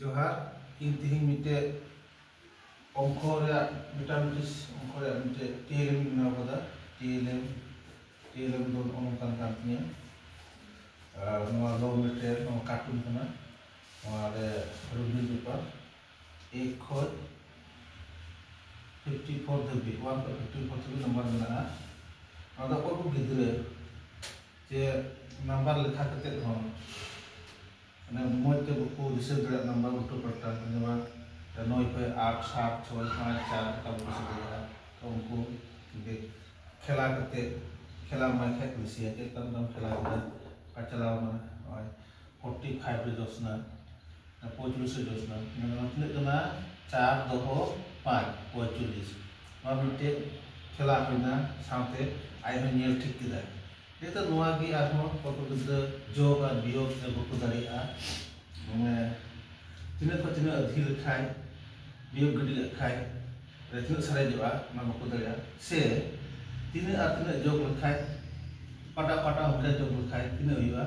जोहार इन तिहिं मिटे अंको रे मेटामेटिक्स अंको रे मिटे टीएलएम बनाव कदा टीएलएम दो ओनकान कांतिया नवा लो मेटेरियल नवा कार्टून कना नवा रे रूबी पेपर 1 खय 54 धबी 154 धबी नंबर मेना आदा को गिद्रे जे नंबर लेखा कते हो ने मोते बुकु दिसे दरे नंबर उठो पड़ता जेमा 9 पे 8 7 6 5 4 का दिसे दरे तो उनको खेला करते खेला में खेत दिसे के तम खेला का चला में 45 रे जोसना 45 रे जोसना मतलब तना 4 2 5 45 और मिटे खेला होना साथे आइ हो नेल ठीक किदा तो नवा की आरो कत गिद्रा जोग और वियोग से बुकु दाड़िया माने तिना को तिना अधिल खाय वियोग गडी खाय तिना सारे जवा ना बुकु दाड़िया से तिना आ तिना जोग खाय पाटा पाटा होते जोग खाय तिना हुआ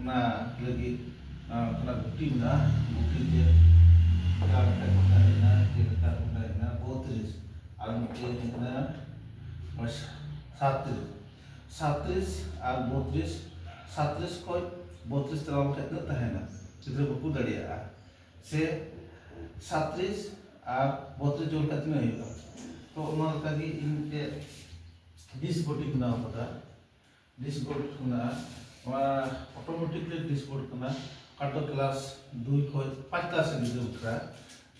ना लगी कना गुटी ना गुटी जे का ना जे का ना 32 और मिटे ना बस 37 और 32 37 को 32 तरह के इतना तहना चित्र बुकु दाड़िया से 37 और 32 जोड़ का तिना हुआ तो ओना लगी इनके डिस्क बोर्ड बना पता डिस्क बोर्ड ना ऑटोमेटिकली डिस्क बोर्ड कना काटो क्लास 2 को 5 क्लास से गिद्रा उठरा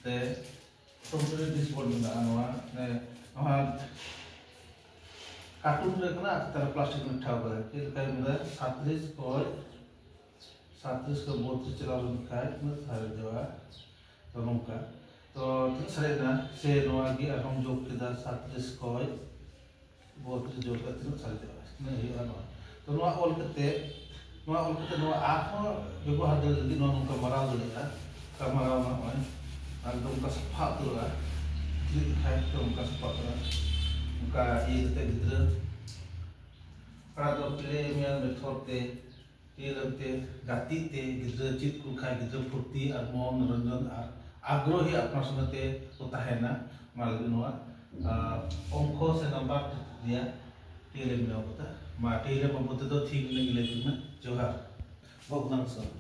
ते ऑटोमेटिकली डिस्क बोर्ड बना नवा ने कार्टून रे कना तर प्लास्टिक में ठाव करे के काय में 37 को 32 चला खाय न थारे जवा तो नोका तो tin sare na se noa gi हम जोग केदा 37 को 32 जोग का tin sare जवा ने हिया न तो नोa ऑल कते नोa आखो व्यवहार दे लगी नोका मरा दलिया का मरा ना होय और उनका सफा तोरा क्लिक खाय तो उनका सफा तोरा उनका ये ते गिद्रा कड़ा दो प्ले में मेथड ते टीएलएम गाती ते गिद्रा चित को खाय गिद्रा फुर्ती और मन रंजन और आग्रही अपना सुनते होता है ना मालूम हुआ अंको से नंबर दिया टीएलएम में होता मा टीएलएम में बोलते तो ठीक नहीं लेकिन जोहार बहुत नमस्कार।